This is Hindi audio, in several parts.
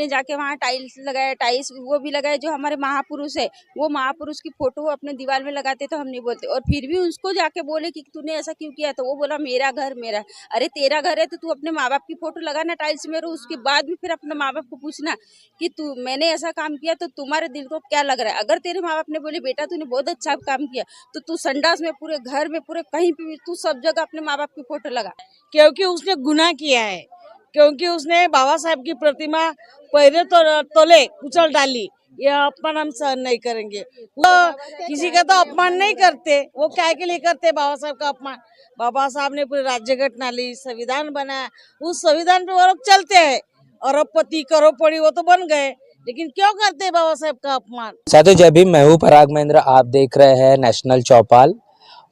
हमने जाके वहाँ टाइल्स लगाया, टाइल्स वो भी लगाए जो हमारे महापुरुष है, वो महापुरुष की फोटो अपने दीवार में लगाते तो हम नहीं बोलते। और फिर भी उसको जाके बोले कि तूने ऐसा क्यों किया, तो वो बोला मेरा घर मेरा। अरे तेरा घर है तो तू अपने माँ बाप की फोटो लगाना टाइल्स में, उसके बाद भी फिर अपने माँ बाप को पूछना कि तू मैंने ऐसा काम किया तो तुम्हारे दिल को क्या लग रहा है। अगर तेरे माँ बाप ने बोले बेटा तूने बहुत अच्छा काम किया, तो तू संडास में, पूरे घर में, पूरे कहीं पे भी तू सब जगह अपने माँ बाप की फोटो लगा, क्योंकि उसने गुनाह किया है, क्योंकि उसने बाबा साहब की प्रतिमा पहले तो तोले कुचल डाली। यह अपमान हम सहन नहीं करेंगे। वो किसी का तो अपमान नहीं करते, वो क्या के लिए करते बाबा साहब का अपमान। बाबा साहब ने पूरी राज्य घटना ली, संविधान बनाया, उस संविधान पे वो लोग चलते हैं। अरबपति करोड़पति वो तो बन गए, लेकिन क्यों करते बाबा साहब का अपमान। साथियों जय भीम, मैं हूं पराग महेंद्र। आप देख रहे हैं नेशनल चौपाल।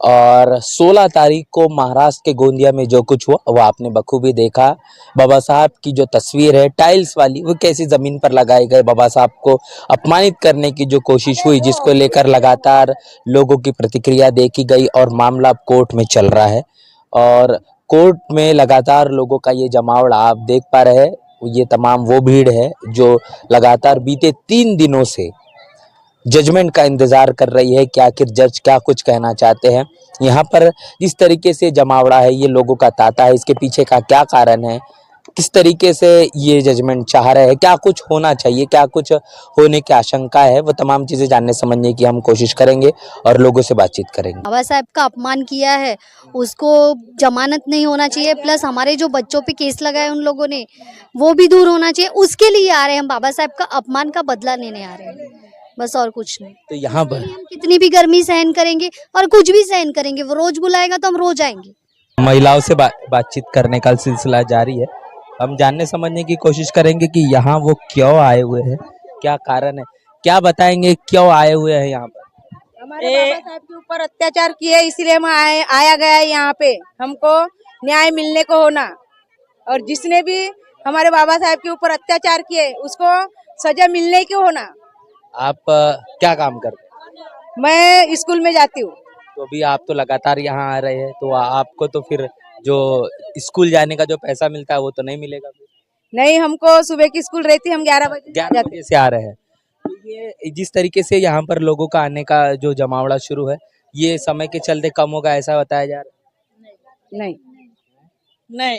और 16 तारीख को महाराष्ट्र के गोंदिया में जो कुछ हुआ वो आपने बखूबी देखा। बाबा साहब की जो तस्वीर है टाइल्स वाली, वो कैसी जमीन पर लगाई गई, बाबा साहब को अपमानित करने की जो कोशिश हुई, जिसको लेकर लगातार लोगों की प्रतिक्रिया देखी गई और मामला कोर्ट में चल रहा है। और कोर्ट में लगातार लोगों का ये जमावड़ा आप देख पा रहे हैं। ये तमाम वो भीड़ है जो लगातार बीते 3 दिनों से जजमेंट का इंतजार कर रही है कि आखिर जज क्या कुछ कहना चाहते हैं। यहाँ पर जिस तरीके से जमावड़ा है, ये लोगों का तांता है, इसके पीछे का क्या कारण है, किस तरीके से ये जजमेंट चाह रहे हैं, क्या कुछ होना चाहिए, क्या कुछ होने की आशंका है, वो तमाम चीजें जानने समझने की हम कोशिश करेंगे और लोगों से बातचीत करेंगे। बाबा साहब का अपमान किया है, उसको जमानत नहीं होना चाहिए, प्लस हमारे जो बच्चों पे केस लगाए उन लोगों ने, वो भी दूर होना चाहिए। उसके लिए आ रहे हैं हम, बाबा साहब का अपमान का बदला लेने आ रहे हैं, बस और कुछ नहीं। तो यहाँ पर हम कितनी भी गर्मी सहन करेंगे और कुछ भी सहन करेंगे, वो रोज बुलाएगा तो हम रोज आएंगे। महिलाओं से बातचीत करने का सिलसिला जारी है। हम जानने समझने की कोशिश करेंगे कि यहाँ वो क्यों आए हुए हैं, क्या कारण है, क्या बताएंगे क्यों आए हुए हैं यहाँ पर। हमारे बाबा साहब के ऊपर अत्याचार किए, इसलिए हम आया गया है यहाँ पे। हमको न्याय मिलने को होना, और जिसने भी हमारे बाबा साहब के ऊपर अत्याचार किए उसको सजा मिलने की होना। आप क्या काम करते हैं? मैं स्कूल में जाती हूँ। तो अभी आप तो लगातार यहाँ आ रहे हैं, तो आपको तो फिर जो स्कूल जाने का जो पैसा मिलता है वो तो नहीं मिलेगा? नहीं, हमको सुबह की स्कूल रहती है, हम 11 बजे से आ रहे हैं। तो ये जिस तरीके से यहाँ पर लोगों का आने का जो जमावड़ा शुरू है, ये समय के चलते कम होगा ऐसा बताया जा रहा है? नहीं,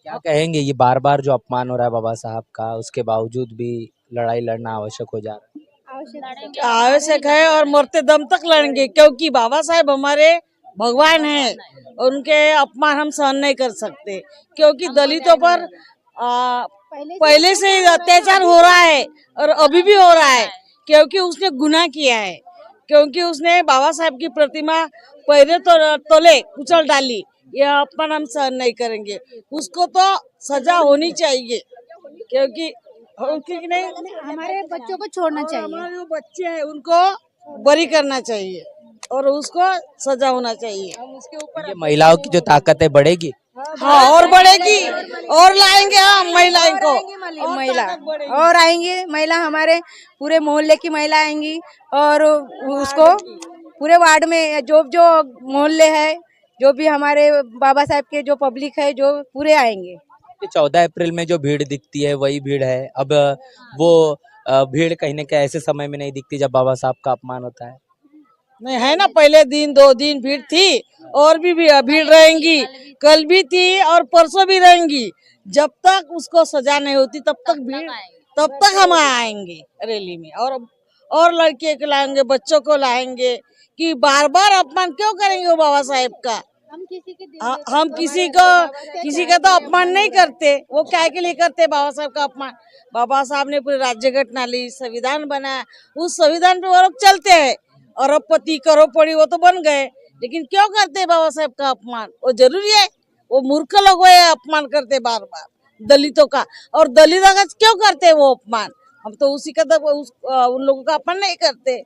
क्या कहेंगे, ये बार बार जो अपमान हो रहा है बाबा साहब का, उसके बावजूद भी लड़ाई लड़ना आवश्यक हो जा रहा है? आवश्यक है और मरते दम तक लड़ेंगे, क्योंकि बाबा साहब हमारे भगवान हैं। उनके अपमान हम सहन नहीं कर सकते, क्योंकि दलितों पर पहले से ही अत्याचार हो रहा है और अभी भी हो रहा है, क्योंकि उसने गुनाह किया है, क्योंकि उसने बाबा साहब की प्रतिमा पहले तो तोले कुचल डाली। यह अपमान हम सहन नहीं करेंगे, उसको तो सजा होनी चाहिए, क्योंकि नहीं, हमारे बच्चों को छोड़ना चाहिए। हमारे जो बच्चे हैं उनको बरी करना चाहिए और उसको सजा होना चाहिए। उसके ऊपर ये महिलाओं की जो ताकत है बढ़ेगी। हाँ, और बढ़ेगी, और लाएंगे हम महिलाओं को, महिला और आएंगी, महिला हमारे पूरे मोहल्ले की महिला आएंगी, और उसको पूरे वार्ड में जो मोहल्ले है, जो भी हमारे बाबा साहब के जो पब्लिक है, जो पूरे आएंगे। 14 अप्रैल में जो भीड़ दिखती है वही भीड़ है। अब वो भीड़ कहीं ना कहीं ऐसे समय में नहीं दिखती जब बाबा साहब का अपमान होता है। नहीं है ना, पहले दिन 2 दिन भीड़ थी और भी भीड़ रहेंगी, कल भी थी और परसों भी रहेंगी। जब तक उसको सजा नहीं होती तब तक भीड़, तब तक हम आएंगे रैली में, और लड़के को लाएंगे, बच्चों को लाएंगे। कि बार बार अपमान क्यों करेंगे वो बाबा साहब का। हम किसी का तो अपमान नहीं करते, वो क्या के लिए करते बाबा साहब का अपमान। बाबा साहब ने पूरी राज्य घटना ली, संविधान बनाया, उस संविधान पे वो लोग चलते हैं। अरबपति करोड़पति वो तो बन गए, लेकिन क्यों करते बाबा साहब का अपमान? वो जरूरी है? वो मूर्ख लोग है, अपमान करते बार बार दलितों का, और दलितों का क्यों करते वो अपमान? हम तो उसी का उन लोगों का अपमान नहीं करते,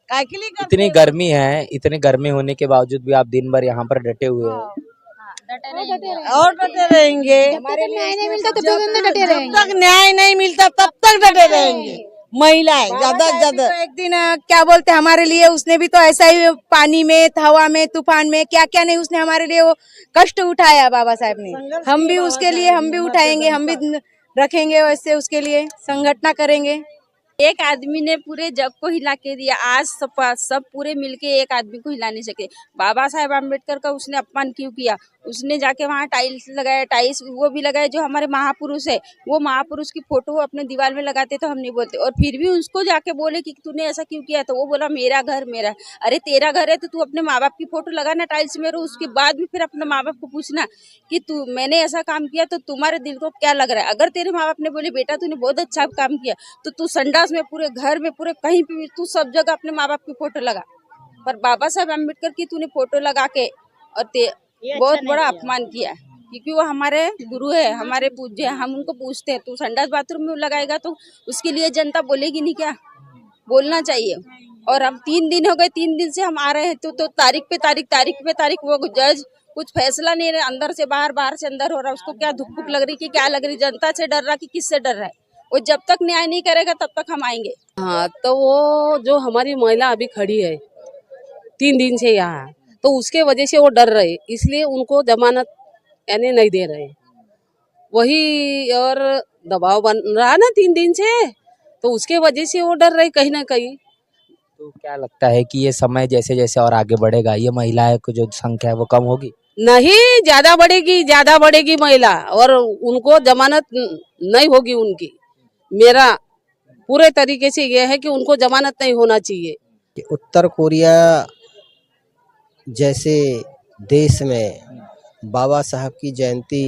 काय के लिए करते? इतनी गर्मी है, इतनी गर्मी होने के बावजूद भी आप दिन भर यहाँ पर डटे हुए हैं। और डटे रहेंगे। न्याय नहीं मिलता तब तक डटे जब तक न्याय नहीं मिलता तब तक डटे रहेंगे महिलाएं, ज्यादा से ज्यादा। एक दिन क्या बोलते हमारे लिए, उसने भी तो ऐसा ही पानी में, हवा में, तूफान में, क्या क्या नहीं उसने हमारे लिए वो कष्ट उठाया बाबा साहब ने। हम भी उसके लिए हम भी उठाएंगे, हम भी रखेंगे, वैसे उसके लिए संगठन करेंगे। एक आदमी ने पूरे जग को हिला के दिया। आज सब पूरे मिलके एक आदमी को हिला नहीं सके। बाबा साहेब आम्बेडकर का उसने अपमान क्यों किया? उसने जाके वहाँ टाइल्स लगाया, टाइल्स वो भी लगाए जो हमारे महापुरुष है, वो महापुरुष की फोटो अपने दीवार में लगाते तो हम नहीं बोलते। और फिर भी उसको जाके बोले कि तूने ऐसा क्यों किया? तो वो बोला मेरा घर मेरा। अरे तेरा घर है तो तू अपने माँ बाप की फोटो लगाना टाइल्स में, उसके बाद भी फिर अपने माँ बाप को पूछना कि तू मैंने ऐसा काम किया तो तुम्हारे दिल को क्या लग रहा है। अगर तेरे माँ बाप ने बोले बेटा तूने बहुत अच्छा काम किया, तो तू संडास में, पूरे घर में, पूरे कहीं पे भी तू सब जगह अपने माँ बाप की फोटो लगा। पर बाबा साहेब अम्बेडकर की तूने फोटो लगा के और बहुत बड़ा अपमान किया, क्योंकि वो हमारे गुरु है, हमारे पूज्य है। हम उनको पूछते हैं तू संडास बाथरूम में लगाएगा तो उसके लिए जनता बोलेगी नहीं क्या? बोलना चाहिए। और अब 3 दिन हो गए, 3 दिन से हम आ रहे हैं तो तारीख पे तारीख वो जज कुछ फैसला नहीं रहे। अंदर से बाहर, बाहर से अंदर हो रहा है। उसको क्या धुक धुक लग रही कि क्या लग रही? जनता से डर रहा कि किससे डर रहा है? वो जब तक न्याय नहीं करेगा तब तक हम आएंगे। हाँ, तो वो जो हमारी महिला अभी खड़ी है 3 दिन से यहाँ, तो उसके वजह से वो डर रहे, इसलिए उनको जमानत यानी नहीं दे रहे। वही और दबाव बन रहा ना 3 दिन से, तो उसके वजह से वो डर रहे कहीं ना कहीं। तो क्या लगता है कि ये समय जैसे जैसे और आगे बढ़ेगा, ये महिलाएं को जो संख्या है वो कम होगी? नहीं, ज्यादा बढ़ेगी महिला, और उनको जमानत नहीं होगी उनकी। मेरा पूरे तरीके से ये है कि उनको जमानत नहीं होना चाहिए। कि उत्तर कोरिया जैसे देश में बाबा साहब की जयंती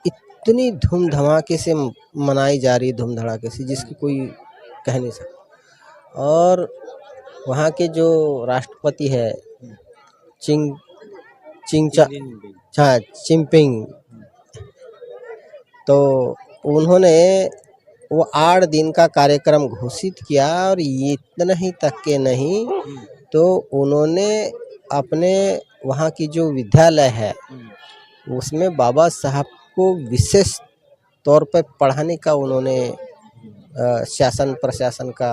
इतनी धूम धमाके से मनाई जा रही है, धूम धड़ाके से, जिसकी कोई कह नहीं सकता। और वहाँ के जो राष्ट्रपति है चिंगपिंग, तो उन्होंने वो 8 दिन का कार्यक्रम घोषित किया। और ये इतना ही तक के नहीं, तो उन्होंने अपने वहाँ की जो विद्यालय है उसमें बाबा साहब को विशेष तौर पर पढ़ाने का उन्होंने शासन प्रशासन का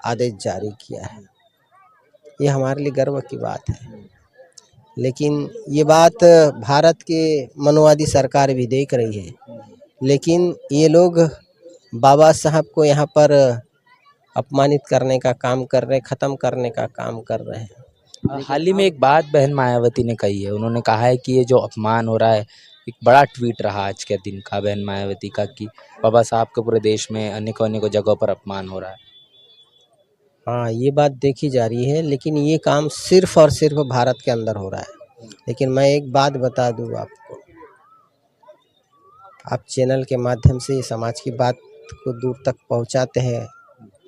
आदेश जारी किया है। ये हमारे लिए गर्व की बात है। लेकिन ये बात भारत के मनुवादी सरकार भी देख रही है, लेकिन ये लोग बाबा साहब को यहाँ पर अपमानित करने का काम कर रहे हैं, ख़त्म करने का काम कर रहे हैं। हाल ही में एक बात बहन मायावती ने कही है। उन्होंने कहा है कि ये जो अपमान हो रहा है, एक बड़ा ट्वीट रहा आज के दिन का बहन मायावती का, कि बाबा साहब के पूरे देश में अनेकों अनेकों जगहों पर अपमान हो रहा है। हाँ, ये बात देखी जा रही है, लेकिन ये काम सिर्फ और सिर्फ भारत के अंदर हो रहा है। लेकिन मैं एक बात बता दूँ आपको, आप चैनल के माध्यम से समाज की बात को दूर तक पहुंचाते हैं,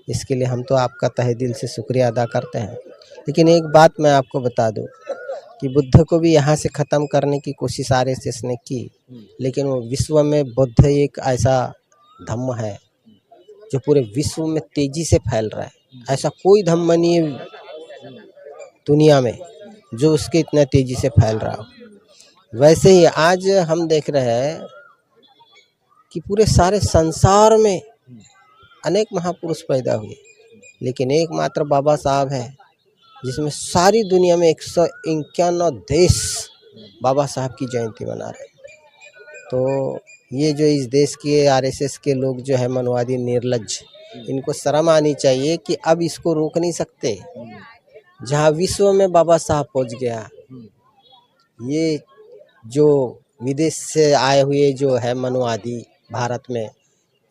इसके लिए हम तो आपका तहे दिल से शुक्रिया अदा करते हैं। लेकिन एक बात मैं आपको बता दूं कि बुद्ध को भी यहाँ से ख़त्म करने की कोशिश आरएसएस ने की, लेकिन वो विश्व में बुद्ध एक ऐसा धम्म है जो पूरे विश्व में तेज़ी से फैल रहा है। ऐसा कोई धम्म नहीं है दुनिया में जो उसके इतना तेज़ी से फैल रहा हो। वैसे ही आज हम देख रहे हैं कि पूरे सारे संसार में अनेक महापुरुष पैदा हुए, लेकिन एकमात्र बाबा साहब है जिसमें सारी दुनिया में 151 देश बाबा साहब की जयंती मना रहे हैं। तो ये जो इस देश के आरएसएस के लोग जो है मनवादी निर्लज्ज, इनको शर्म आनी चाहिए कि अब इसको रोक नहीं सकते। जहाँ विश्व में बाबा साहब पहुँच गया, ये जो विदेश से आए हुए जो है मनवादी भारत में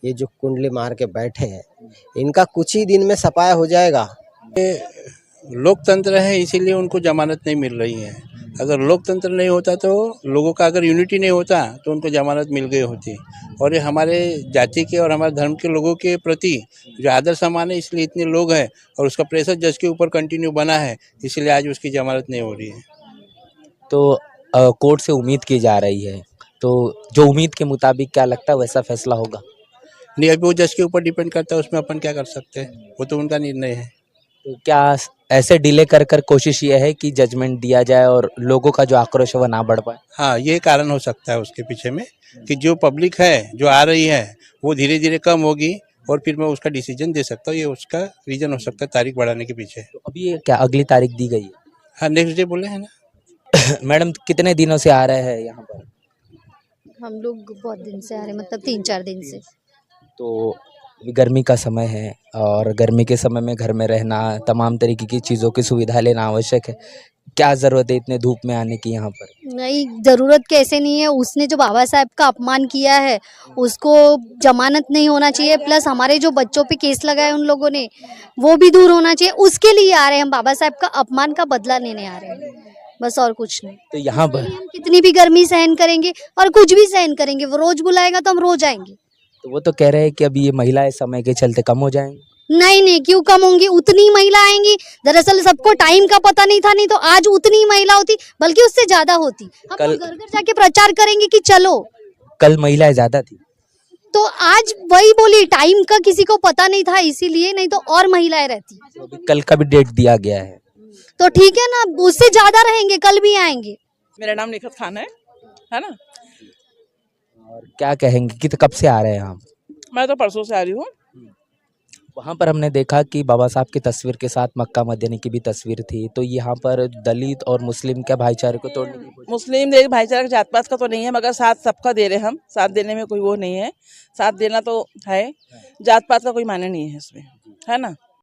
ये जो कुंडली मार के बैठे हैं, इनका कुछ ही दिन में सफाया हो जाएगा। लोकतंत्र है, इसीलिए उनको जमानत नहीं मिल रही है। अगर लोकतंत्र नहीं होता तो लोगों का अगर यूनिटी नहीं होता तो उनको जमानत मिल गई होती। और ये हमारे जाति के और हमारे धर्म के लोगों के प्रति जो आदर सम्मान है, इसलिए इतने लोग हैं और उसका प्रेशर जज के ऊपर कंटिन्यू बना है, इसलिए आज उसकी जमानत नहीं हो रही है। तो कोर्ट से उम्मीद की जा रही है, तो जो उम्मीद के मुताबिक क्या लगता है वैसा फैसला होगा? नहीं, अभी वो जज के ऊपर डिपेंड करता है, उसमें अपन क्या कर सकते हैं, वो तो उनका निर्णय है। तो क्या ऐसे डिले कर कर कोशिश ये है कि जजमेंट दिया जाए और लोगों का जो आक्रोश है वो ना बढ़ पाए? हाँ, ये कारण हो सकता है उसके पीछे में कि जो पब्लिक है जो आ रही है वो धीरे धीरे कम होगी और फिर मैं उसका डिसीजन दे सकता हूँ। ये उसका रीजन हो सकता है तारीख बढ़ाने के पीछे। तो अभी ये क्या अगली तारीख दी गई है? हाँ, नेक्स्ट डे बोले हैं ना। मैडम कितने दिनों से आ रहे हैं यहाँ पर? हम लोग बहुत दिन से आ रहे हैं, मतलब 3-4 दिन से। तो अभी गर्मी का समय है और गर्मी के समय में घर में रहना, तमाम तरीके की चीज़ों की सुविधा लेना आवश्यक है। क्या ज़रूरत है इतने धूप में आने की यहाँ पर? नहीं, ज़रूरत कैसे नहीं है, उसने जो बाबा साहब का अपमान किया है उसको जमानत नहीं होना चाहिए, प्लस हमारे जो बच्चों पे केस लगाए उन लोगों ने वो भी दूर होना चाहिए। उसके लिए आ रहे हैं, हम बाबा साहब का अपमान का बदला लेने आ रहे हैं, बस और कुछ नहीं। तो यहाँ पर हम कितनी भी गर्मी सहन करेंगे और कुछ भी सहन करेंगे, वो रोज बुलाएगा तो हम रोज आएंगे। तो वो तो कह रहे हैं कि अभी ये महिलाएं समय के चलते कम हो जाएंगी। नहीं नहीं, क्यों कम होंगी, उतनी महिला आएंगी। दरअसल सबको टाइम का पता नहीं था, नहीं तो आज उतनी महिला होती, बल्कि उससे ज्यादा होती। हम कल- घर घर जाके प्रचार करेंगे कि चलो, कल महिलाएं ज्यादा थी। तो आज वही बोली, टाइम का किसी को पता नहीं था इसीलिए, नहीं तो और महिलाएं रहती। तो अभी कल का भी डेट दिया गया है। तो ठीक है ना, उससे ज्यादा रहेंगे, कल भी आएंगे। मेरा नाम निखत खान है ना। और क्या कहेंगे कि तो कब से आ रहे हैं आप? मैं तो परसों से आ रही हूँ। वहाँ पर हमने देखा कि बाबा साहब की तस्वीर के साथ मक्का मदीना की भी तस्वीर थी, तो यहाँ पर दलित और मुस्लिम के भाईचारे को तोड़ने की कोशिश। मुस्लिम देश भाईचारा जात पात का तो नहीं है, मगर साथ सबका दे रहे हम, साथ देने में कोई वो नहीं है, साथ देना तो है, जात पात का कोई माने नहीं है इसमें, है ना।